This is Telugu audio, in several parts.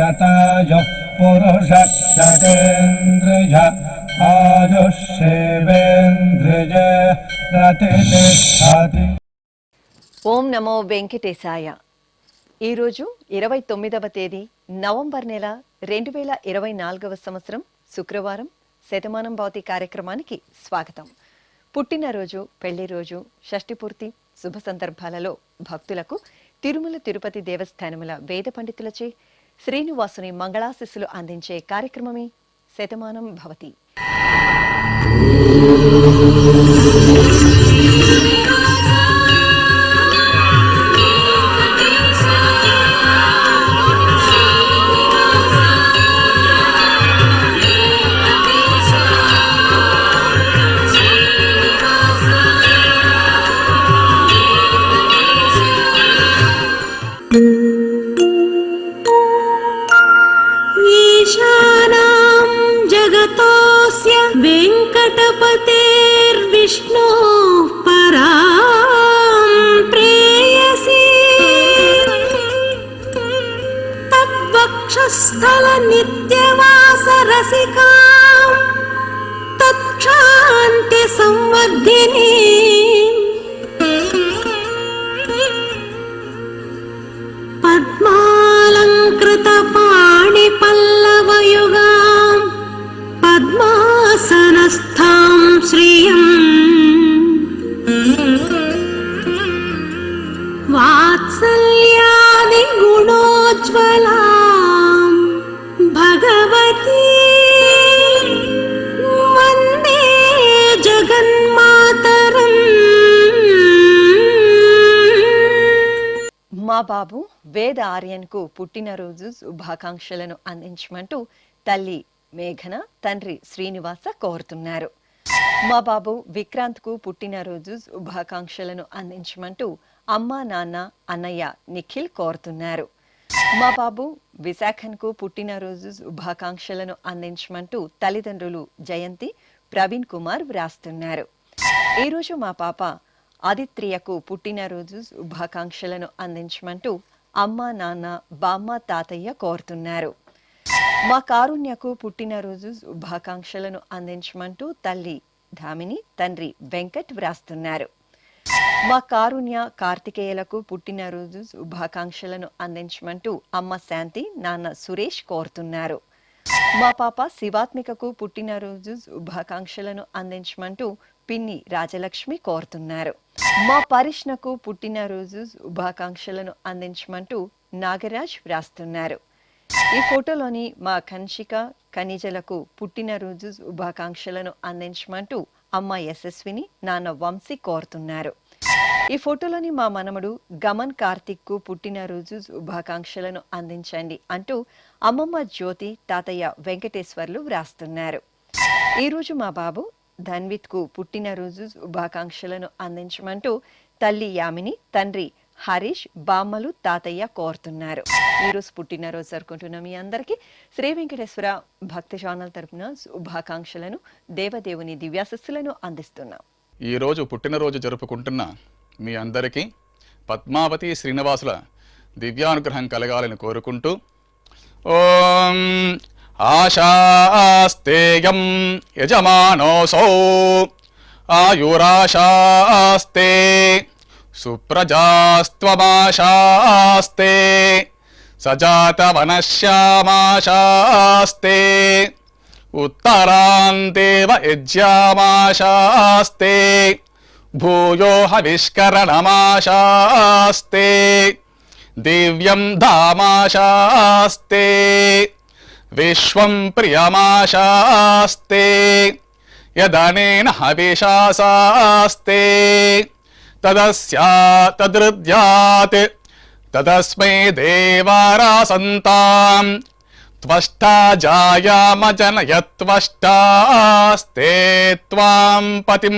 शतायुः पुरुषः शतेन्द्रिय आयुष्येवेन्द्रिय प्रतिष्ठति। ఓం నమో వెంకటేశాయ. ఈరోజు 29వ తేదీ నవంబర్ నెల 2024వ సంవత్సరం శుక్రవారం. శతమానం భవతి కార్యక్రమానికి స్వాగతం. పుట్టినరోజు, పెళ్లి రోజు, షష్ఠి పూర్తి శుభ సందర్భాలలో భక్తులకు తిరుమల తిరుపతి దేవస్థానముల వేద పండితులచే శ్రీనివాసుని మంగళాశిస్సులు అందించే కార్యక్రమమే శతమానం భవతి. वेंकटपतेर्विष्णुः परां प्रेयसी तद्वक्षस्थल नित्यवासरसिकां तत्क्षान्ति संवर्धिनी पद्मालंकृत पाणिपल्लवयुगां पद्मासनस्थां श्रियं वात्सल्यादि गुणोज्ज्वलां भगवती वन्दे जगन्मातरम्. మా బాబు వేద ఆర్యన్కు పుట్టినరోజు శుభాకాంక్షలను అందించమంటూ తల్లి మేఘన, తండ్రి శ్రీనివాస కోరుతున్నారు. మా బాబు విక్రాంత్కు పుట్టినరోజు శుభాకాంక్షలను అందించమంటూ అమ్మ, నాన్న, అన్నయ్య నిఖిల్ కోరుతున్నారు. మా బాబు విశాఖన్కు పుట్టినరోజు శుభాకాంక్షలను అందించమంటూ తల్లిదండ్రులు జయంతి, ప్రవీణ్ కుమార్ వ్రాస్తున్నారు. ఈరోజు మా పాప ఆదిత్రియకు పుట్టినరోజు శుభాకాంక్షలను అందించమంటూ అమ్మ, నాన్న, బామ్మ, తాతయ్య కోరుతున్నారు. మా కారుణ్యకు పుట్టినరోజు శుభాకాంక్షలను అందించమంటూ తల్లి ధామిని, తండ్రి వెంకట్ వ్రాస్తున్నారు. మా కారుణ్య, కార్తికేయులకు పుట్టినరోజు శుభాకాంక్షలను అందించమంటూ అమ్మ శాంతి, నాన్న సురేష్ కోరుతున్నారు. మా పాప శివాత్మికకు పుట్టినరోజు శుభాకాంక్షలను అందించమంటూ పిన్ని రాజలక్ష్మి కోరుతున్నారు. మా పరిష్ణకు పుట్టినరోజు శుభాకాంక్షలను అందించమంటూ నాగరాజ్ వ్రాస్తున్నారు. ఈ ఫోటోలోని మా కన్షిక, ఖనిజలకు పుట్టినరోజు శుభాకాంక్షలను అందించమంటూ అమ్మ యశస్విని, నాన్న వంశీ కోరుతున్నారు. ఈ ఫోటోలోని మా మనమడు గమన్ కార్తిక్కు పుట్టినరోజు శుభాకాంక్షలను అందించండి అంటూ అమ్మమ్మ జ్యోతి, తాతయ్య వెంకటేశ్వర్లు వ్రాస్తున్నారు. ఈరోజు మా బాబు ధన్విత్కు పుట్టినరోజు శుభాకాంక్షలను అందించమంటూ తల్లి యామిని, తండ్రి హరీష్, బామ్మలు, తాతయ్య కోరుతున్నారు. ఈరోజు పుట్టినరోజు జరుపుకుంటున్న మీ అందరికీ శ్రీ వెంకటేశ్వర భక్తి ఛానల్ తరపున శుభాకాంక్షలను, దేవదేవుని దివ్యాశస్సులను అందిస్తున్నాం. ఈరోజు పుట్టినరోజు జరుపుకుంటున్న మీ అందరికీ పద్మావతి శ్రీనివాసుల దివ్యానుగ్రహం కలగాలని కోరుకుంటూ ఓం ఆశాస్తేయం యజమానోసౌ ఆయురాశాస్తే సుప్రజాస్త్వమాశాస్తే సజాతవనశ్యామాశాస్తే ఉత్తరాందేవ యజ్యామాశాస్తే భూయో హవిష్కరణమాశాస్తే దివ్యం ధామాశాస్తే విశ్వం ప్రియమాశాస్తే యదనేన హవిషాసాస్తే తదస్యా తదృద్యాత్ తదస్మై దేవారాసంతాం త్వష్టా జాయామజనయత్వష్టాస్తే త్వాం పతిం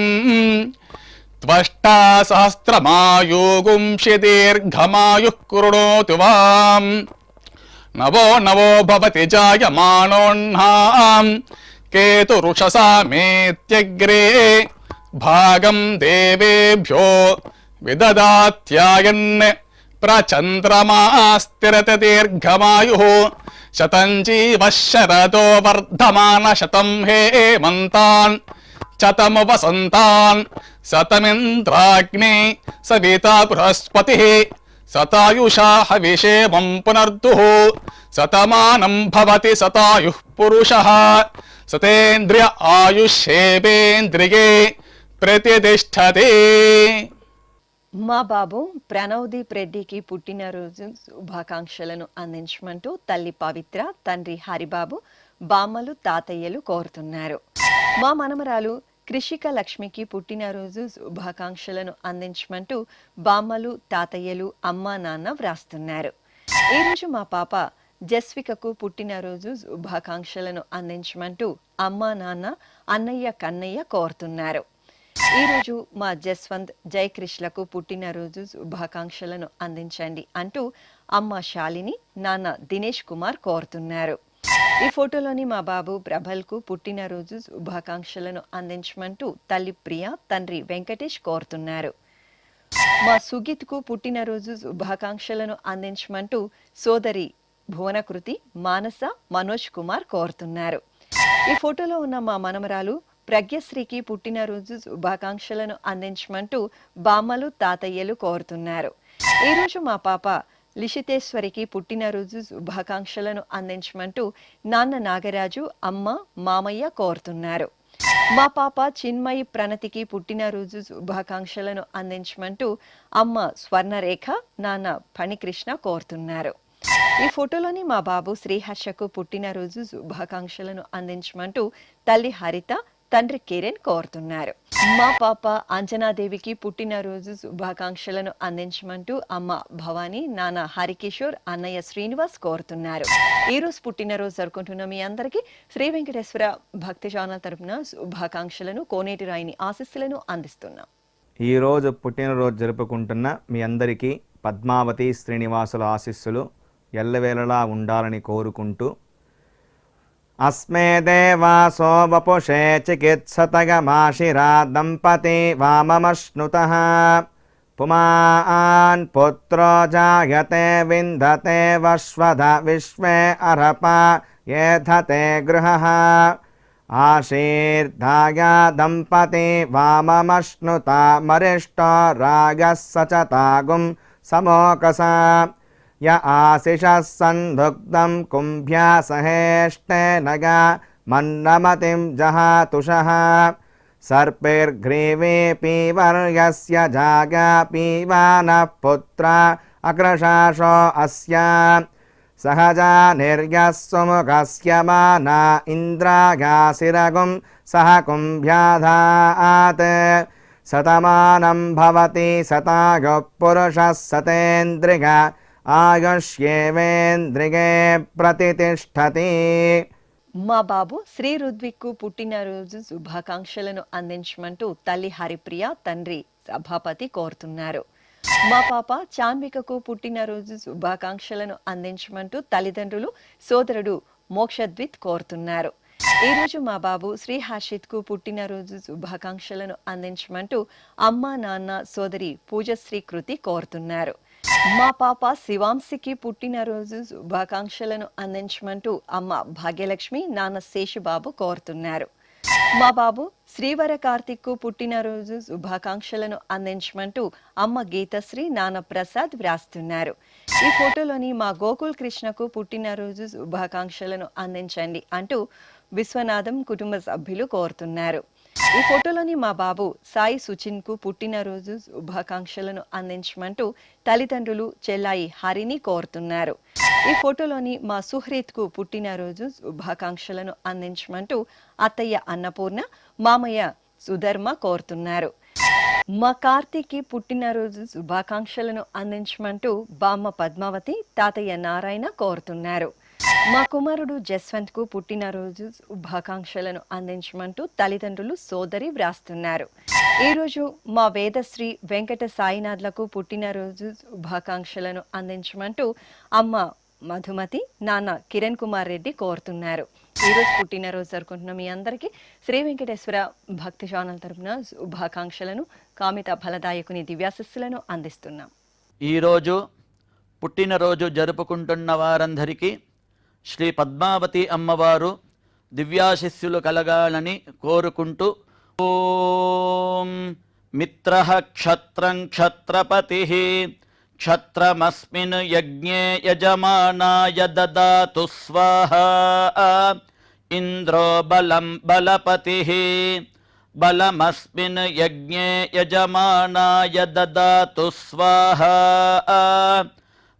త్వష్టా సహస్రమాయుగుంషి దీర్ఘమాయుః కృణోతు వాం నవో నవో భవతి జాయమానోన్హాం కేతురుషసా మేత్యగ్రే భాగం దేవేభ్యో విదదాత్యాయన్ ప్రచంద్రమా స్థిరత దీర్ఘమాయుః శతం జీవ శరదో వర్ధమాన శతం హేమంతాన్ శతము వసంతాన్ శతమింద్రాగ్ని సవితా బృహస్పతి శతాయుషా హవిషేమం పునర్దుః శతమానం భవతి శతాయుః పురుషః శతేంద్రియ ఆయుష్యేవేంద్రియే ప్రతిష్టతే. మా బాబు ప్రణవ్దీప్ రెడ్డికి పుట్టినరోజు శుభాకాంక్షలను అందించమంటూ తల్లి పవిత్ర, తండ్రి హరిబాబు, బామ్మలు, తాతయ్యలు కోరుతున్నారు. మా మనమరాలు కృషిక లక్ష్మికి పుట్టినరోజు శుభాకాంక్షలను అందించమంటూ బామ్మలు, తాతయ్యలు, అమ్మా, నాన్న వ్రాస్తున్నారు. ఈరోజు మా పాప జస్వికకు పుట్టినరోజు శుభాకాంక్షలను అందించమంటూ అమ్మా, నాన్న, అన్నయ్య, కన్నయ్య కోరుతున్నారు. ఈరోజు మా జస్వంత్, జయకృష్ణలకు పుట్టినరోజు శుభాకాంక్షలను అందించండి అంటూ అమ్మ శాలిని, నాన్న దినేష్ కుమార్ కోరుతున్నారు. ఈ ఫోటోలోని మా బాబు ప్రభల్కు పుట్టినరోజు శుభాకాంక్షలను అందించమంటూ తల్లి ప్రియ, తండ్రి వెంకటేష్ కోరుతున్నారు. మా సుగీత్కు పుట్టినరోజు శుభాకాంక్షలను అందించమంటూ సోదరి భువనకృతి, మానస, మనోజ్ కుమార్ కోరుతున్నారు. ఈ ఫోటోలో ఉన్న మా మనమరాలు ప్రజ్ఞశ్రీకి పుట్టినరోజు శుభాకాంక్షలను అందించమంటూ బామ్మలు, తాతయ్యలు కోరుతున్నారు. ఈరోజు మా పాప లిషితేశ్వరికి పుట్టినరోజు శుభాకాంక్షలను అందించమంటూ నాన్న నాగరాజు, అమ్మ, మామయ్య కోరుతున్నారు. మా పాప చిన్మయి ప్రణతికి పుట్టినరోజు శుభాకాంక్షలను అందించమంటూ అమ్మ స్వర్ణరేఖ, నాన్న ఫణికృష్ణ కోరుతున్నారు. ఈ ఫోటోలోని మా బాబు శ్రీహర్షకు పుట్టినరోజు శుభాకాంక్షలను అందించమంటూ తల్లి హరిత, తండ్రి కిరణ్ కోరుతున్నారు. మా పాప అంజనాదేవికి పుట్టినరోజు శుభాకాంక్షలను అందించమంటూ అమ్మ భవానీ, నాన్న హరికిషోర్, అన్నయ్య శ్రీనివాస్ కోరుతున్నారు. ఈ రోజు పుట్టినరోజు జరుపుకుంటున్న మీ అందరికీ శ్రీ వెంకటేశ్వర భక్తి ఛానల్ తరపున శుభాకాంక్షలను, కోనేటి రాయిని ఆశీస్సులను అందిస్తున్నాం. ఈరోజు పుట్టినరోజు జరుపుకుంటున్న మీ అందరికీ పద్మావతి శ్రీనివాసుల ఆశీస్సులు ఎల్లవేళలా ఉండాలని కోరుకుంటూ అస్మే దేవాసో వపుషే చికిత్సతగమాశిరా దంపతి వామమశ్నుతః పుమాన్ పుత్రో జాయతే విందతే వశ్వధ విశ్వే అర్హప ఏధతే గృహః ఆశీర్ధాయ దంపతి వామమశ్నుత మరిష్టో రాగः సచతాగుం సమోకస య ఆశిషः సందుగ్ధం కుంభ్యా సహేష్టేనగా మన్నమతిం జహాతుషః సర్పిర్గ్రీవే పీవర్యస్య జాగా పీవానః పుత్ర అగ్రశాషో అస్య సహజా నిర్యः సుముఖస్య మానా ఇంద్రాగాసిరగుం సహ కుంభ్యాధాత్ శతమానం భవతి శతాయుః పురుషः శతేంద్రియ ఆయుష్యేవేంద్రియే ప్రతిష్టతి. మా బాబు శ్రీ రుద్విక్కు పుట్టినరోజు శుభాకాంక్షలను అందించమంటూ తల్లి హరిప్రియ, తండ్రి సభాపతి కోరుతున్నారు. మా పాప చాన్వికకు పుట్టినరోజు శుభాకాంక్షలను అందించమంటూ తల్లిదండ్రులు, సోదరుడు మోక్షద్విత్ కోరుతున్నారు. ఈరోజు మా బాబు శ్రీ హర్షిత్కు పుట్టినరోజు శుభాకాంక్షలను అందించమంటూ అమ్మ, నాన్న, సోదరి పూజశ్రీ కృతి కోరుతున్నారు. మా పాప శివాంశికి పుట్టినరోజు శుభాకాంక్షలను అందించమంటూ అమ్మ భాగ్యలక్ష్మి, నాన్న శేషుబాబు కోరుతున్నారు. మా బాబు శ్రీవర కార్తిక్కు పుట్టినరోజు శుభాకాంక్షలను అందించమంటూ అమ్మ గీతశ్రీ, నాన్న ప్రసాద్ వ్రాస్తున్నారు. ఈ ఫోటోలోని మా గోకుల్ కృష్ణకు పుట్టినరోజు శుభాకాంక్షలను అందించండి అంటూ విశ్వనాథం కుటుంబ సభ్యులు కోరుతున్నారు. ఈ ఫోటోలోని మా బాబు సాయి సుచిన్కు పుట్టినరోజు శుభాకాంక్షలను అందించమంటూ తల్లిదండ్రులు, చెల్లాయి హరిని కోరుతున్నారు. ఈ ఫోటోలోని మా సుహ్రీత్కు పుట్టినరోజు శుభాకాంక్షలను అందించమంటూ అత్తయ్య అన్నపూర్ణ, మామయ్య సుధర్మ కోరుతున్నారు. మా కార్తీక్కి పుట్టినరోజు శుభాకాంక్షలను అందించమంటూ బామ్మ పద్మావతి, తాతయ్య నారాయణ కోరుతున్నారు. మా కుమారుడు జస్వంత్కు పుట్టినరోజు శుభాకాంక్షలను అందించమంటూ తల్లిదండ్రులు, సోదరి వ్రాస్తున్నారు. ఈరోజు మా వేదశ్రీ వెంకట సాయినాథ్లకు పుట్టినరోజు శుభాకాంక్షలను అందించమంటూ అమ్మ మధుమతి, నాన్న కిరణ్ కుమార్ రెడ్డి కోరుతున్నారు. ఈరోజు పుట్టినరోజు జరుపుకుంటున్న మీ అందరికీ శ్రీ వెంకటేశ్వర భక్తి ఛానల్ తరపున శుభాకాంక్షలను, కామిత ఫలదాయకుని దివ్యాశస్సులను అందిస్తున్నాం. ఈరోజు పుట్టినరోజు జరుపుకుంటున్న వారందరికీ శ్రీ పద్మావతి అమ్మవారు దివ్యాశిస్సులు కలగాలని కోరుకుంటూ ఓం మిత్రః క్షత్రం క్షత్రపతిః క్షత్రమస్మిన్ యజ్ఞే యజమానాయ దదాతు స్వాహా ఇంద్రో బలం బలపతిః బలమస్మిన్ యజ్ఞే యజమానాయ దదాతు స్వాహా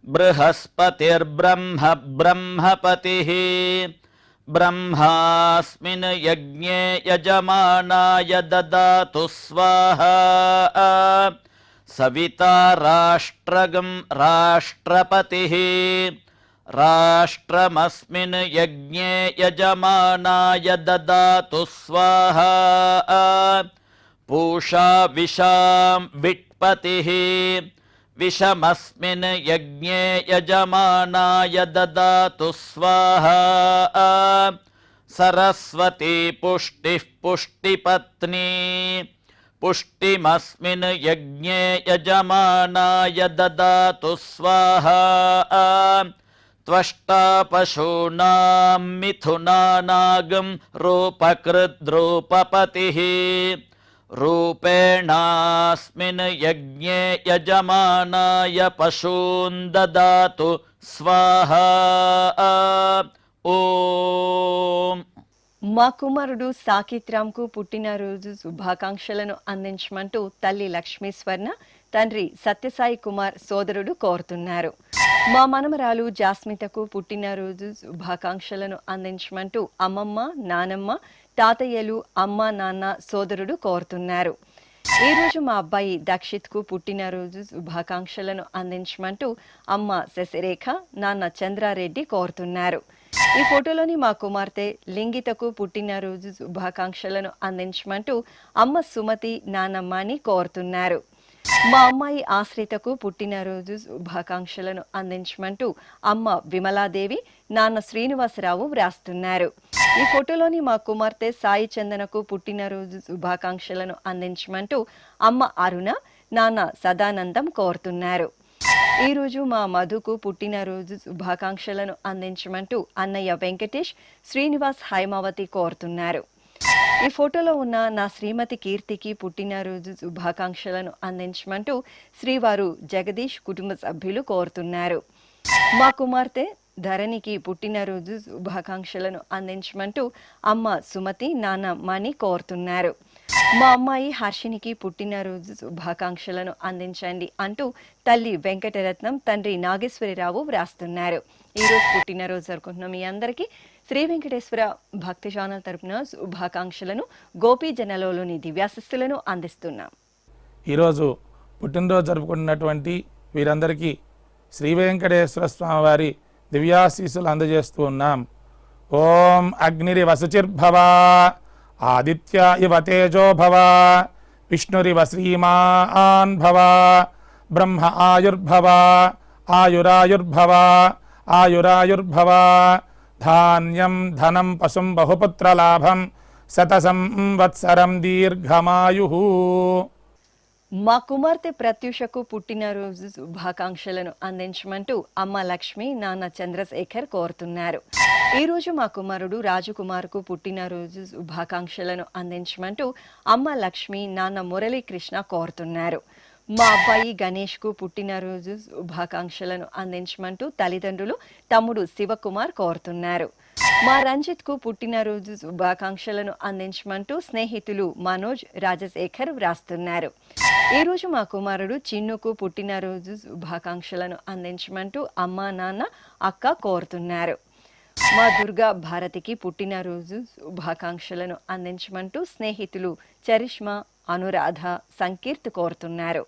బృహస్పతిర్బ్రహ్మ బ్రహ్మపతిః బ్రహ్మాస్మిన్ యజ్ఞే యజమానాయ దదాతు స్వాహా సవితా రాష్ట్రగం రాష్ట్రపతిః రాష్ట్రమస్మిన్ యజ్ఞే యజమానాయ దదాతు స్వాహా పూషా విషాం విట్పతిః విషమస్మిన్ యజ్ఞే యజమానాయ దదాతు స్వాహా సరస్వతీ పుష్టిః పుష్టిపత్నీ పుష్టిమస్మిన్ యజ్ఞే యజమానాయ దదాతు స్వాహా త్వష్టా పశూనాం మిథునానాగం రూపకృద్రూపపతిః రూపేణాస్మిన్ యజ్ఞే యజమానాయ పశూన్ దదాతు స్వాహా ఓం. మా కుమారుడు సాకిత్ రామ్కు పుట్టినరోజు శుభాకాంక్షలను అందించమంటూ తల్లి లక్ష్మీస్వర్ణ, తండ్రి సత్యసాయి కుమార్ సోదరుడు కోరుతున్నారు. మా మనమరాలు జాస్మితకు పుట్టినరోజు శుభాకాంక్షలను అందించమంటూ అమ్మమ్మ, నానమ్మ, తాతయ్యలు, అమ్మ, నాన్న, సోదరుడు కోరుతున్నారు. ఈరోజు మా అబ్బాయి దక్షిత్కు పుట్టినరోజు శుభాకాంక్షలను అందించమంటూ అమ్మ శశిరేఖ, నాన్న చంద్రారెడ్డి కోరుతున్నారు. ఈ ఫోటోలోని మా కుమార్తె లింగితకు పుట్టినరోజు శుభాకాంక్షలను అందించమంటూ అమ్మ సుమతి, నానమ్మని కోరుతున్నారు. మా అమ్మాయి ఆశ్రితకు పుట్టినరోజు శుభాకాంక్షలను అందించమంటూ అమ్మ విమలాదేవి, నాన్న శ్రీనివాసరావు వ్రాస్తున్నారు. ఈ ఫోటోలోని మా కుమార్తె సాయి చందనకు పుట్టినరోజు శుభాకాంక్షలను అందించమంటూ అమ్మ అరుణ, నాన్న సదానందం కోరుతున్నారు. ఈరోజు మా మధుకు పుట్టినరోజు శుభాకాంక్షలను అందించమంటూ అన్నయ్య వెంకటేష్, శ్రీనివాస్, హైమావతి కోరుతున్నారు. ఈ ఫోటోలో ఉన్న నా శ్రీమతి కీర్తికి పుట్టినరోజు శుభాకాంక్షలను అందించమంటూ శ్రీవారు జగదీష్ కుటుంబ సభ్యులు కోరుతున్నారు. మా కుమార్తె ధరణికి పుట్టినరోజు శుభాకాంక్షలను అందించమంటూ అమ్మ సుమతి, నాన్న మణి కోరుతున్నారు. మా అమ్మాయి హర్షినికి పుట్టినరోజు శుభాకాంక్షలను అందించండి అంటూ తల్లి వెంకటరత్నం, తండ్రి నాగేశ్వరరావు వ్రాస్తున్నారు. ఈరోజు పుట్టినరోజు జరుపుకుంటున్న మీ అందరికీ శ్రీ వెంకటేశ్వర భక్తి ఛానల్ తరపున శుభాకాంక్షలను, గోపీ జనలోని దివ్యాశిస్సులను అందిస్తున్నాం. ఈరోజు పుట్టినరోజు జరుపుకుంటున్నటువంటి వీరందరికీ శ్రీ వెంకటేశ్వర స్వామివారి దివ్యాశీస్సులు అందజేస్తూ ఉన్నాం. ఓం అగ్నిరివ శుచిర్భవ, ఆదిత్య ఇవ తేజో భవ, విష్ణురివ శ్రీమాన్ భవ, బ్రహ్మ ఆయుర్భవ, ఆయురాయుర్భవ, ఆయురాయుర్భవ, ధాన్యం ధనం పశుం బహుపుత్రలాభం, శతసం వత్సరం దీర్ఘమాయు. మా కుమార్తె ప్రత్యూషకు పుట్టినరోజు శుభాకాంక్షలను అందించమంటూ అమ్మ లక్ష్మి, నాన్న చంద్రశేఖర్ కోరుతున్నారు. ఈరోజు మా కుమారుడు రాజకుమార్కు పుట్టినరోజు శుభాకాంక్షలను అందించమంటూ అమ్మ లక్ష్మి, నాన్న మురళీకృష్ణ కోరుతున్నారు. మా అబ్బాయి గణేష్కు పుట్టినరోజు శుభాకాంక్షలను అందించమంటూ తల్లిదండ్రులు తమ్ముడు శివకుమార్ కోరుతున్నారు. మా రంజిత్కు పుట్టినరోజు శుభాకాంక్షలను అందించమంటూ స్నేహితులు మనోజ్, రాజశేఖర్ వ్రాస్తున్నారు. ఈరోజు మా కుమారుడు చిన్నుకు పుట్టినరోజు శుభాకాంక్షలను అందించమంటూ అమ్మ, నాన్న, అక్క కోరుతున్నారు. మా దుర్గా భారతికి పుట్టినరోజు శుభాకాంక్షలను అందించమంటూ స్నేహితులు చరిష్మా, అనురాధ, సంకీర్త్ కోరుతున్నారు.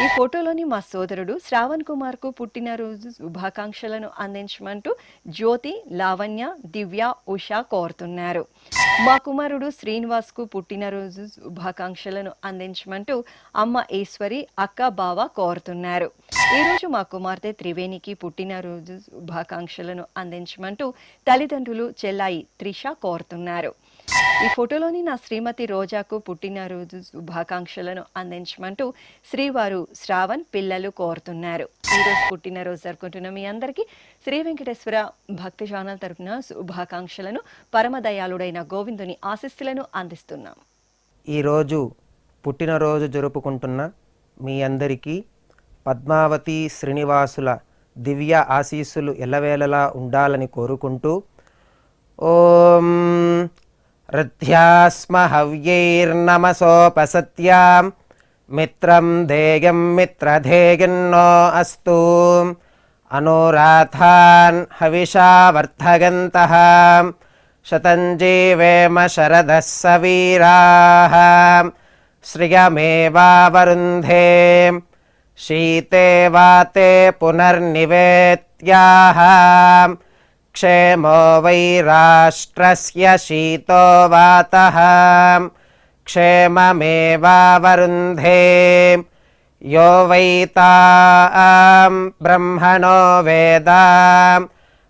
ఈ ఫోటోలోని మా సోదరుడు శ్రావణ్ కుమార్కు పుట్టినరోజు శుభాకాంక్షలను అందించమంటూ జ్యోతి, లావణ్య, దివ్య, ఉషా కోరుతున్నారు. మా కుమారుడు శ్రీనివాస్కు పుట్టినరోజు శుభాకాంక్షలను అందించమంటూ అమ్మ ఈశ్వరి, అక్క, బావ కోరుతున్నారు. ఈరోజు మా కుమార్తె త్రివేణికి పుట్టినరోజు శుభాకాంక్షలను అందించమంటూ తల్లిదండ్రులు చెల్లాయి త్రిష కోరుతున్నారు. ఈ ఫోటోలోని నా శ్రీమతి రోజాకు పుట్టినరోజు శుభాకాంక్షలను అందించమంటూ శ్రీవారు శ్రావణ్ పిల్లలు కోరుతున్నారు. ఈరోజు పుట్టినరోజు జరుపుకుంటున్న మీ అందరికీ శ్రీ వెంకటేశ్వర భక్తి ఛానల్ తరపున శుభాకాంక్షలను పరమదయాళుడైన గోవిందుని ఆశీస్సులను అందిస్తున్నాం. ఈరోజు పుట్టినరోజు జరుపుకుంటున్న మీ అందరికీ పద్మావతి శ్రీనివాసుల దివ్య ఆశీస్సులు ఎల్లవేళలా ఉండాలని కోరుకుంటూ ఓం రథ్యాస్మ హవ్యైర్నమసోపసత్యాం మిత్రం ధేయం మిత్రధేయన్నో అస్తు అనురాధాన్ హవిషా వర్ధగంతః శతం జీవేమ శరదः సవీరాः శ్రియమేవావరుంధే శీతే వాతే పునర్నివేత్యాః క్షేమో వై రాష్ట్రస్య శీతో వాతః క్షేమమేవావరుంధే యో వై తాం బ్రహ్మణో వేద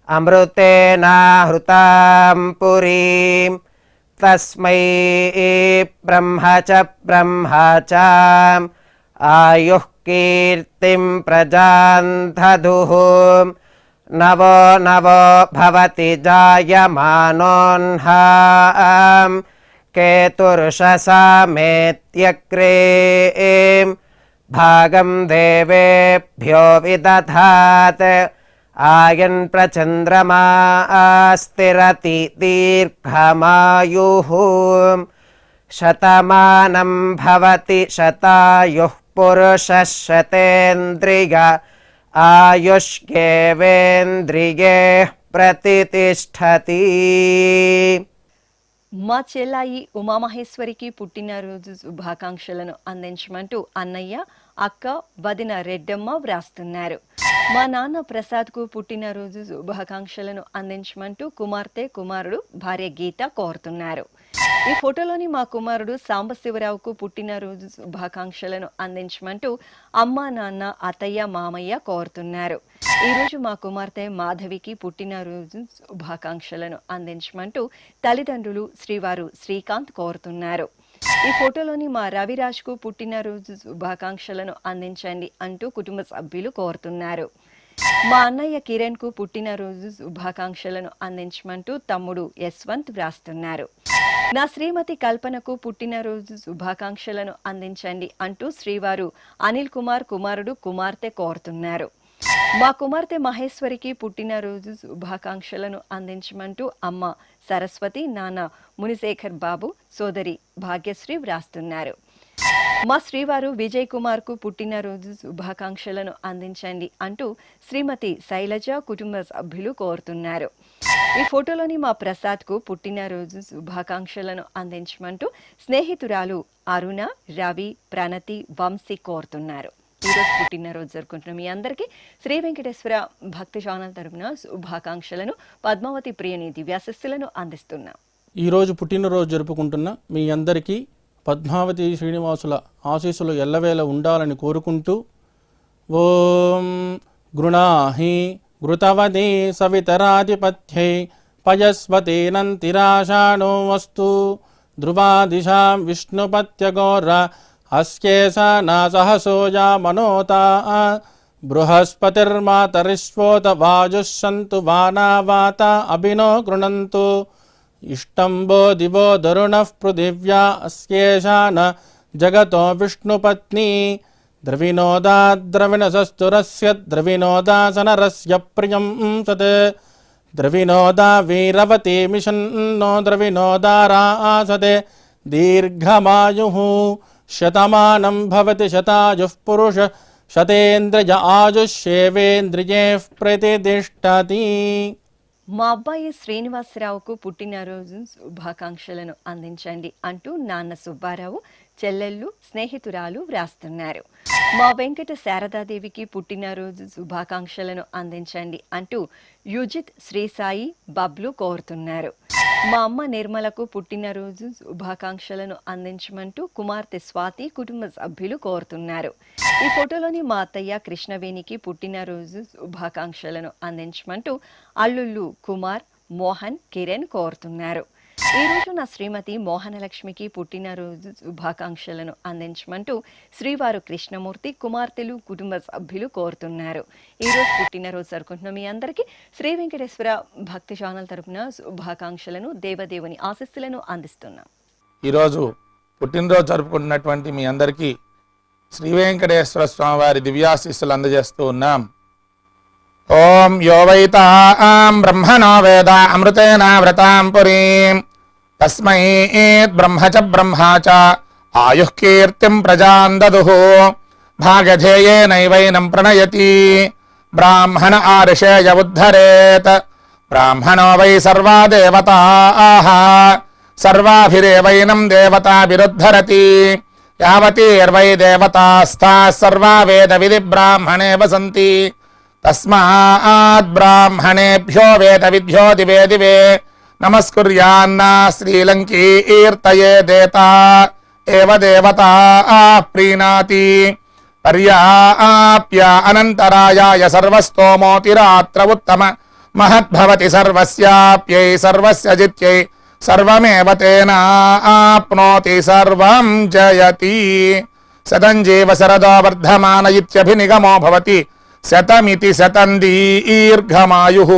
అమృతేనాహృతాం పురీం తస్మై బ్రహ్మ చ ఆయుః కీర్తిం ప్రజాం దదుః నవో నవో భవతి జాయమానోన్హాం కేతుర్షసామేత్యగ్రే భాగం దేవేభ్యో విదధాత్ ఆయన్ ప్రచంద్రమా స్థిరతి దీర్ఘమాయుః శతమానం భవతి శతాయుః పురుషः శతేంద్రియ ఆయుష్యేవేంద్రియే ప్రతిష్టతి. మా చెల్లాయి ఉమామహేశ్వరికి పుట్టినరోజు శుభాకాంక్షలను అందించమంటూ అన్నయ్య, అక్క, వదిన రెడ్డమ్మ వ్రాస్తున్నారు. మా నాన్న ప్రసాద్కు పుట్టినరోజు శుభాకాంక్షలను అందించమంటూ కుమార్తె, కుమారుడు, భార్య గీత కోరుతున్నారు. ఈ ఫోటోలోని మా కుమారుడు సాంబశివరావుకు పుట్టినరోజు శుభాకాంక్షలను అందించమంటూ అమ్మ, నాన్న, అత్తయ్య, మామయ్య కోరుతున్నారు. ఈరోజు మా కుమార్తె మాధవికి పుట్టినరోజు శుభాకాంక్షలను అందించమంటూ తల్లిదండ్రులు శ్రీవారు శ్రీకాంత్ కోరుతున్నారు. ఈ ఫోటోలోని మా రవిరాజ్కు పుట్టినరోజు శుభాకాంక్షలను అందించండి అంటూ కుటుంబ సభ్యులు కోరుతున్నారు. మా అన్నయ్య కిరణ్ కు పుట్టినరోజు శుభాకాంక్షలను అందించమంటూ తమ్ముడు యశ్వంత్ వ్రాస్తున్నారు. నా శ్రీమతి కల్పనకు పుట్టినరోజు శుభాకాంక్షలను అందించండి అంటూ శ్రీవారు అనిల్ కుమార్ కుమారుడు, కుమార్తె కోరుతున్నారు. మా కుమార్తె మహేశ్వరికి పుట్టినరోజు శుభాకాంక్షలను అందించమంటూ అమ్మ సరస్వతి, నాన్న మునిశేఖర్ బాబు, సోదరి భాగ్యశ్రీ వ్రాస్తున్నారు. మా శ్రీవారు విజయ్ కుమార్ కు పుట్టినరోజు శుభాకాంక్షలను అందించండి అంటూ శ్రీమతి శైలజ కుటుంబ సభ్యులు కోరుతున్నారు. ఈ ఫోటోలోని మా ప్రసాద్ కు పుట్టినరోజు శుభాకాంక్షలను అందించమంటూ స్నేహితురాలు అరుణ, రవి, ప్రణతి, వంశీ కోరుతున్నారు. ఈరోజు పుట్టినరోజు జరుపుకుంటున్న మీ అందరికీ శ్రీ వెంకటేశ్వర భక్తి ఛానల్ తరపున శుభాకాంక్షలను పద్మావతి ప్రియని దివ్యాశస్సులను అందిస్తున్నాం. ఈరోజు పుట్టినరోజు జరుపుకుంటున్న మీ అందరికీ పద్మావతి శ్రీనివాసుల ఆశీస్సులు ఎల్లవేళ ఉండాలని కోరుకుంటూ ఓం గృణాహి ఘృతవదే సవితరాధిపత్యై పయస్వతేనంతిరాషాణో వస్తు ధ్రువాదిశాం విష్ణుపత్యగోర అస్యేషా నాసహసోజా మనోతా బృహస్పతిర్మాతరిష్వోత వాజుః సంతు వానావాత అభినో గృణంతు ఇష్టంబో దివో దరుణః పృథివ్యా అస్యేషా న జగతో విష్ణుపత్ని ద్రవినోదా ద్రవిణసస్తురస్య ద్రవినోదాసనరస్య ప్రియం సత్ ద్రవినోదా వీరవతి మిషన్నో ద్రవినోదారాసతే దీర్ఘమాయుః శతమానం భవతి శతాయుః పురుష శతేంద్రియ ఆయుష్యేవేంద్రియే ప్రతిష్టతి. మా అబ్బాయి శ్రీనివాసరావుకు పుట్టినరోజు శుభాకాంక్షలను అందించండి అంటూ నాన్న సుబ్బారావు, చెల్లెళ్ళు, స్నేహితురాలు వ్రాస్తున్నారు. మా వెంకట శారదాదేవికి పుట్టినరోజు శుభాకాంక్షలను అందించండి అంటూ యుజిత్, శ్రీసాయి, బబ్లు కోరుతున్నారు. మా అమ్మ నిర్మలకు పుట్టినరోజు శుభాకాంక్షలను అందించమంటూ కుమార్తె స్వాతి కుటుంబ సభ్యులు కోరుతున్నారు. ఈ ఫోటోలోని మా అత్తయ్య కృష్ణవేణికి పుట్టినరోజు శుభాకాంక్షలను అందించమంటూ అల్లుళ్ళు కుమార్, మోహన్, కిరణ్ కోరుతున్నారు. ఈ రోజు నా శ్రీమతి మోహనలక్ష్మికి పుట్టినరోజు శుభాకాంక్షలను అందించమంటూ శ్రీవారు కృష్ణమూర్తి కుమార్తెలు కుటుంబ సభ్యులు కోరుతున్నారు. ఈ రోజు పుట్టినరోజు జరుపుకుంటున్న మీ అందరికీ శ్రీ వెంకటేశ్వర భక్తి ఛానల్ తరపున శుభాకాంక్షలను దేవదేవుని ఆశీస్సులను అందిస్తున్నాం. ఈరోజు పుట్టినరోజు జరుపుకుంటున్నటువంటి మీ అందరికీ శ్రీ వెంకటేశ్వర స్వామి వారి దివ్యాశీస్సులు అందజేస్తూ ఉన్నాం. ఓం యో వైతాం బ్రహ్మణో వేద అమృతేన వ్రతాం పురీం తస్మై బ్రహ్మ చ బ్రహ్మా చ ఆయుః కీర్తిం ప్రజాం దదుః భాగధేయేనైవైనం ప్రణయతి బ్రాహ్మణ ఆర్షేయ ఉద్ధరేత్ బ్రాహ్మణో వై సర్వా దేవతాః సర్వాభిరేవైనం దేవతాభిరుద్ధరతి యావతీర్వై దేవతాస్తాః సర్వా వేద విధి బ్రాహ్మణే వసంతి తస్మాత్ బ్రాహ్మణేభ్యో వేద విద్యో దివే దివే నమస్కుర్యాన్న శ్రీలంకీర్తయే దేతా ఏవ దేవతా ప్రీణాతి పర్యాప్య అనంతరాయాయ సర్వస్తోమోతిరాత్ర ఉత్తమ మహద్భవతి సర్వస్యాప్యై సర్వస్య జిత్యై సర్వమేవ తేనాప్నోతి సర్వం జయతి శతం జీవ శరదో వర్ధమాన ఇత్యభినిగమో భవతి శతమితి శతం దీర్ఘమాయుః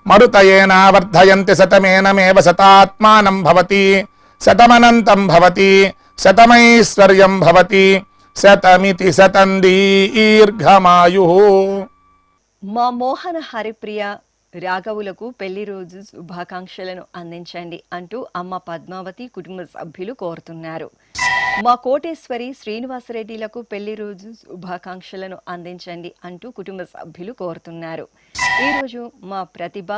మరుతయేన వర్ధయంతి శతమేనమేవ శతాత్మానం భవతి శతమనంతం భవతి శతమైశ్వర్యం భవతి శతమితి శతం దీర్ఘమాయుః. మా మోహన హరిప్రియ రాఘవులకు పెళ్లి రోజు శుభాకాంక్షలను అందించండి అంటూ అమ్మ పద్మావతి కుటుంబ సభ్యులు కోరుతున్నారు. మా కోటేశ్వరి శ్రీనివాసరెడ్డిలకు పెళ్లి రోజు శుభాకాంక్షలను అందించండి అంటూ కుటుంబ సభ్యులు కోరుతున్నారు. ఈరోజు మా ప్రతిభ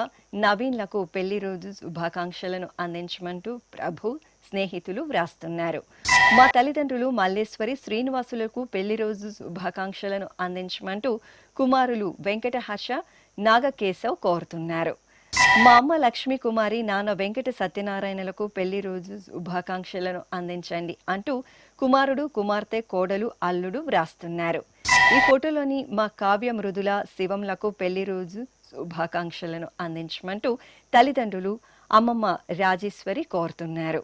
నవీన్లకు పెళ్లి రోజు శుభాకాంక్షలను అందించమంటూ ప్రభు స్నేహితులు వ్రాస్తున్నారు. మా తల్లిదండ్రులు మల్లేశ్వరి శ్రీనివాసులకు పెళ్లి రోజు శుభాకాంక్షలను అందించమంటూ కుమారులు వెంకటహర్ష నాగకేశవ్ కోరుతున్నారు. మా అమ్మ లక్ష్మీ కుమారి నాన్న వెంకట సత్యనారాయణలకు పెళ్లి రోజు శుభాకాంక్షలను అందించండి అంటూ కుమారుడు కుమార్తె కోడలు అల్లుడు వ్రాస్తున్నారు. ఈ ఫోటోలోని మా కావ్య మృదుల శివంలకు పెళ్లి రోజు శుభాకాంక్షలను అందించమంటూ తల్లిదండ్రులు అమ్మమ్మ రాజేశ్వరి కోరుతున్నారు.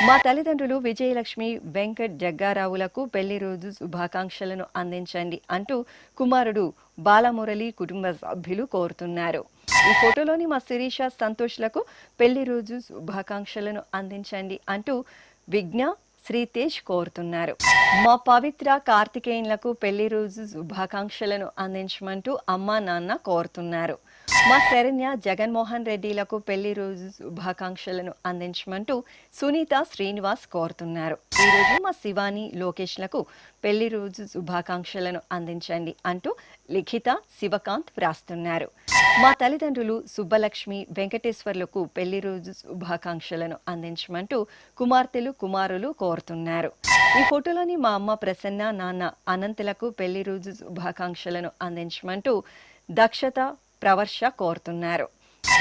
మా తల్లిదండ్రులు విజయలక్ష్మి వెంకట్ జగ్గారావులకు పెళ్లి రోజు శుభాకాంక్షలను అందించండి అంటూ కుమారుడు బాలమురళి కుటుంబ సభ్యులు కోరుతున్నారు. ఈ ఫోటోలోని మా శిరీష సంతోష్లకు పెళ్లి రోజు శుభాకాంక్షలను అందించండి అంటూ విజ్ఞ శ్రీతేజ్ కోరుతున్నారు. మా పవిత్ర కార్తికేయులకు పెళ్లి రోజు శుభాకాంక్షలను అందించమంటూ అమ్మా నాన్న కోరుతున్నారు. మా శరణ్య జగన్మోహన్ రెడ్డిలకు పెళ్లి రోజు శుభాకాంక్షలను అందించమంటూ సునీత శ్రీనివాస్ కోరుతున్నారు. ఈరోజు మా శివాని లోకేష్లకు పెళ్లి రోజు శుభాకాంక్షలను అందించండి అంటూ లిఖిత శివకాంత్ వ్రాస్తున్నారు. మా తల్లిదండ్రులు సుబ్బలక్ష్మి వెంకటేశ్వర్లకు పెళ్లి రోజు శుభాకాంక్షలను అందించమంటూ కుమార్తెలు కుమారులు కోరుతున్నారు. ఈ ఫోటోలోని మా అమ్మ ప్రసన్న నాన్న అనంతులకు పెళ్లి రోజు శుభాకాంక్షలను అందించమంటూ దక్షత ప్రవర్ష కోరుతున్నారు.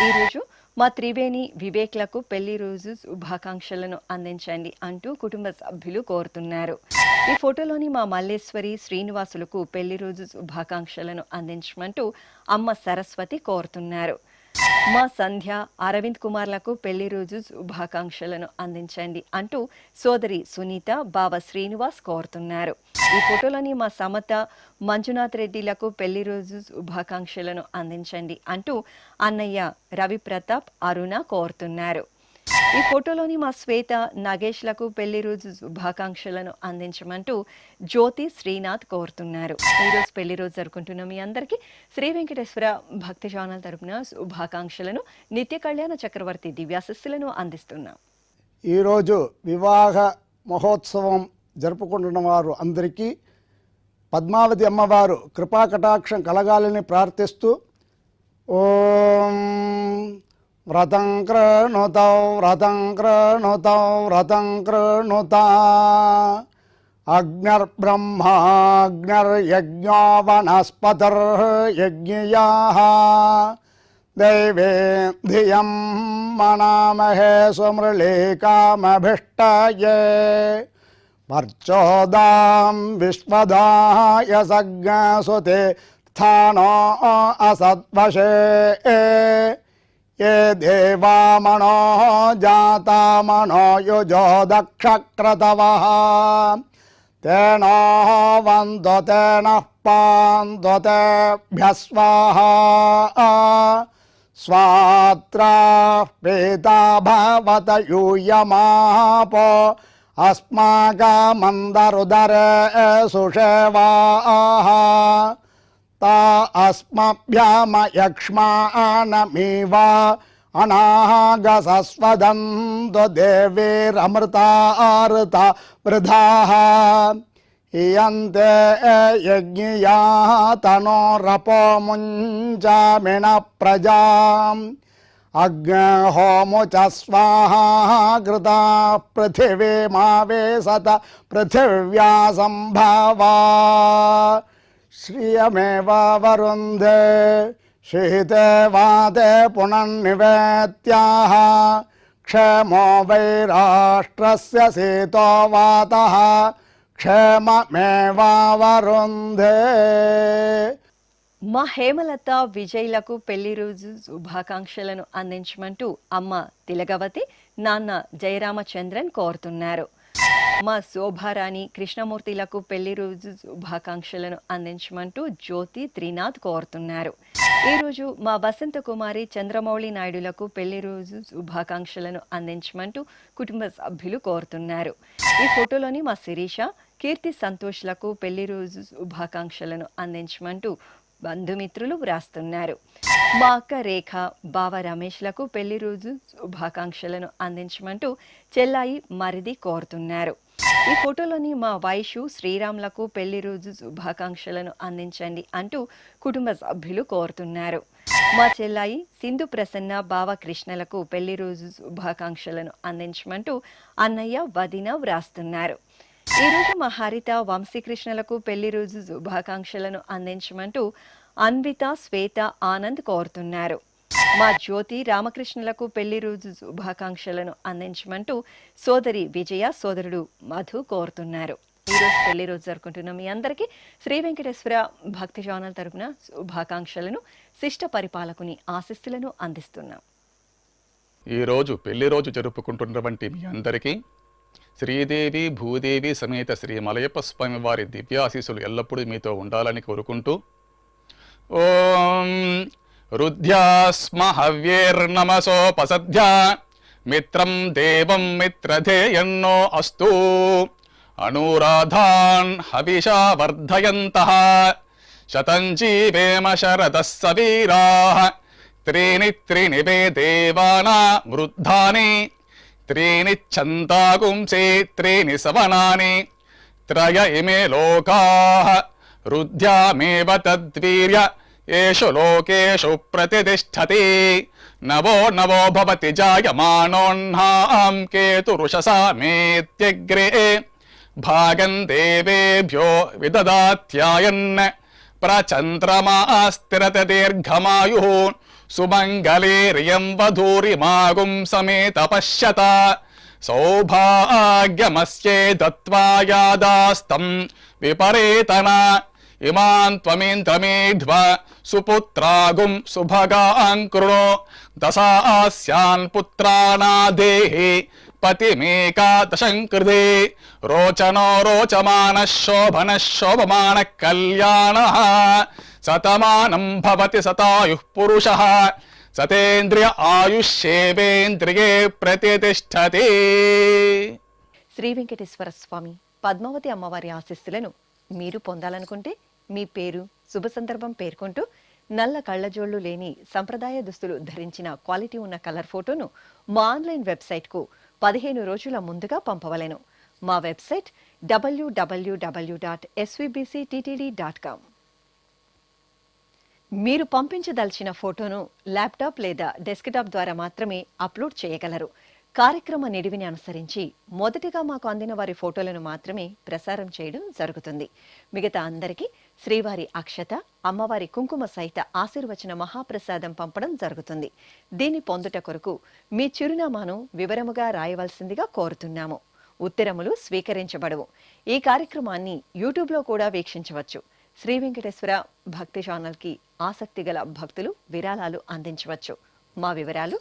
ఈరోజు మా త్రివేణి వివేక్లకు పెళ్లి రోజు శుభాకాంక్షలను అందించండి అంటూ కుటుంబ సభ్యులు కోరుతున్నారు. ఈ ఫోటోలోని మా మల్లేశ్వరి శ్రీనివాసులకు పెళ్లి రోజు శుభాకాంక్షలను అందించమంటూ అమ్మ సరస్వతి కోరుతున్నారు. మా సంధ్య అరవింద్ కుమార్లకు పెళ్లి రోజు శుభాకాంక్షలను అందించండి అంటూ సోదరి సునీత బావ శ్రీనివాస్ కోరుతున్నారు. ఈ ఫోటోలోని మా సమత మంజునాథ్ రెడ్డిలకు పెళ్లి రోజు శుభాకాంక్షలను అందించండి అంటూ అన్నయ్య రవి ప్రతాప్ అరుణ కోరుతున్నారు. ఈ ఫోటోలోని మా శ్వేత నగేష్లకు పెళ్లి రోజు శుభాకాంక్షలను అందించమంటూ జ్యోతి శ్రీనాథ్ కోరుతున్నారు. ఈరోజు పెళ్లి రోజు జరుపుకుంటున్న మీ అందరికీ శ్రీ వెంకటేశ్వర భక్తి ఛానల్ తరపున శుభాకాంక్షలను నిత్య కళ్యాణ చక్రవర్తి దివ్యాశస్సులను అందిస్తున్నాం. ఈరోజు వివాహ మహోత్సవం జరుపుకుంటున్న వారు అందరికీ పద్మావతి అమ్మవారు కృపా కటాక్షం కలగాలని ప్రార్థిస్తూ ఓం వ్రతం కృణుతౌ వ్రతం కృణుతౌ వ్రతం కృణుత అగ్నిర్బ్రహ్మాగ్నిర్యజ్ఞో వనస్పతిర్యజ్ఞయాః దైవే ధియం మనామహే సుమృళీకామభిష్టయే వర్చోదాం విశ్వదాయ సజ్ఞసుతే స్థానో అసద్వశే ఏ దేవామణో జాతామణో యుజో దక్షక్రతవః తేనో వందో తేనః పాందో తేభ్యః స్వాహా స్వాత్రా పీతా భవత యూయమాపో అస్మాకమందరుదరే సుషేవాః తా అస్మభ్యామయక్ష్మానమివ అనాగసస్వదంతు దేవీరమృతార్త వృధాః ఇయంతే యజ్ఞియా తనోరపో ముంచామిణ ప్రజాం అగ్నిహోము చ స్వాహా కృతా పృథివీమావేశత పృథివ్యా సంభవా శ్రియమేవ వరుంధే శీతే వాతే పునర్నివేత్యాః క్షేమో వై రాష్ట్రస్య శీతో వాతః క్షేమమేవావరుంధే. మా హేమలత విజయ్లకు పెళ్లి రోజు శుభాకాంక్షలను అందించమంటూ అమ్మ తిలగవతి, నాన్న జయరామచంద్రన్ కోరుతున్నారు. మా శోభారాణి కృష్ణమూర్తిలకు పెళ్లి రోజు శుభాకాంక్షలను అందించమంటూ జ్యోతి త్రినాథ్ కోరుతున్నారు. ఈరోజు మా వసంత కుమారి చంద్రమౌళి నాయుడులకు పెళ్లి రోజు శుభాకాంక్షలను అందించమంటూ కుటుంబ సభ్యులు కోరుతున్నారు. ఈ ఫోటోలోని మా శిరీష, కీర్తి సంతోష్లకు పెళ్లి రోజు శుభాకాంక్షలను అందించమంటూ బంధుమిత్రులు వ్రాస్తున్నారు. మా అక్క రేఖ, బావ రమేష్లకు పెళ్లి రోజు శుభాకాంక్షలను అందించమంటూ చెల్లాయి మరిది కోరుతున్నారు. ఈ ఫోటోలోని మా వైషు, శ్రీరామ్లకు పెళ్లి రోజు శుభాకాంక్షలను అందించండి అంటూ కుటుంబ సభ్యులు కోరుతున్నారు. మా చెల్లాయి సింధు ప్రసన్న, బావ కృష్ణలకు పెళ్లి రోజు శుభాకాంక్షలను అందించమంటూ అన్నయ్య, వదిన వ్రాస్తున్నారు. ఈరోజు మా హరిత, వంశీకృష్ణలకు పెళ్లి రోజు శుభాకాంక్షలను అందించమంటూ అన్విత, శ్వేత, ఆనంద్ కోరుతున్నారు. మా జ్యోతి, రామకృష్ణులకు పెళ్లి రోజు శుభాకాంక్షలను అందించమంటూ సోదరి విజయ, సోదరుడు మధు కోరుతున్నారు. ఈరోజు పెళ్లి రోజు జరుపుకుంటున్న మీ అందరికీ శ్రీ వెంకటేశ్వర భక్తి ఛానల్ తరపున శుభాకాంక్షలను, శిష్ట పరిపాలకుని ఆశీస్సులను అందిస్తున్నాం. ఈరోజు పెళ్లి రోజు జరుపుకుంటున్నటువంటి మీ అందరికీ శ్రీదేవి భూదేవి సమేత శ్రీ మలయప్ప స్వామి వారి దివ్యాశీస్సులు ఎల్లప్పుడూ మీతో ఉండాలని కోరుకుంటూ ఓం రుద్ధ్యాస్మ హవ్యేర్నమసోపసధ్యా మిత్రం దేవం మిత్రధేయన్నో అస్తు అనూరాధాన్ హవిషా వర్ధయంతః శతం జీవేమ శరదః సవీరాః త్రీణి త్రీణి వే దేవానా వృద్ధాని త్రీణి ఛందాగుంసే త్రీణి సవనాని త్రయ ఇమే లోకాః రుద్ధ్యామేవ తద్వీర్య ఏషు లోకేషు ప్రతిష్ఠతి నవో నవో భవతి జాయమానోన్హాం కేతురుషసా మేత్యగ్రే భాగం దేవేభ్యో విదదాత్యాయన్ ప్రచంద్రమాస్తిరత దీర్ఘమాయుః సుమంగళేర్యం వధూరిమాగుం సమేత పశ్యత సౌభాగ్యమస్యే దత్వా యాదాస్తం విపరేతన ఇమాన్ త్వమేంద్రమేధ్వ సుపుత్రాగుం సుభగాన్ కృణో దశాస్యాన్ పుత్రానాదేహి పతిమేకాదశం కృతే రోచనో రోచమాన శోభన శోభమాన కళ్యాణ శతమానం భవతి శతాయుః పురుషః సతేంద్రియ ఆయుష్యేవేంద్రియే ప్రతిష్ఠతి. శ్రీ వెంకటేశ్వర స్వామి పద్మావతి అమ్మవారి ఆశీస్సులను మీరు పొందాలనుకుంటే మీ పేరు, శుభ సందర్భం పేర్కొంటూ నల్ల కళ్ళజోళ్లు లేని సంప్రదాయ దుస్తులు ధరించిన క్వాలిటీ ఉన్న కలర్ ఫోటోను మా ఆన్లైన్ వెబ్సైట్కు 15 రోజుల ముందుగా పంపవలెను. మా వెబ్సైట్ www.svbcttd.com. మీరు పంపించదలిచిన ఫోటోను ల్యాప్టాప్ లేదా డెస్క్టాప్ ద్వారా మాత్రమే అప్లోడ్ చేయగలరు. కార్యక్రమ నిడివిని అనుసరించి మొదటిగా మాకు అందిన వారి ఫోటోలను మాత్రమే ప్రసారం చేయడం జరుగుతుంది. మిగతా అందరికీ శ్రీవారి అక్షత, అమ్మవారి కుంకుమ సహిత ఆశీర్వచన మహాప్రసాదం పంపడం జరుగుతుంది. దీన్ని పొందుట కొరకు మీ చిరునామాను వివరముగా రాయవలసిందిగా కోరుతున్నాము. ఉత్తరములు స్వీకరించబడవు. ఈ కార్యక్రమాన్ని యూట్యూబ్లో కూడా వీక్షించవచ్చు. శ్రీ వెంకటేశ్వర భక్తి ఛానల్కి ఆసక్తి గల భక్తులు విరాళాలు అందించవచ్చు. మా వివరాలు.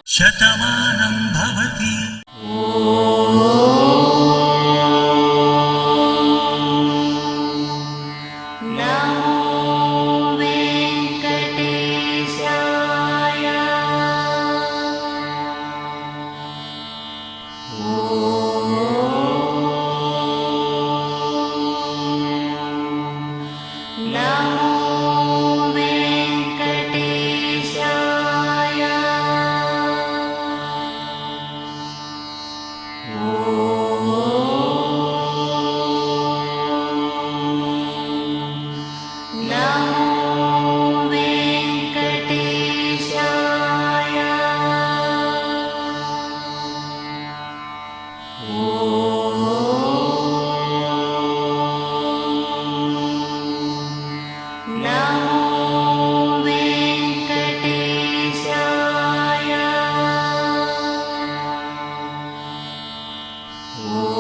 శతమానం భవతి. ఓ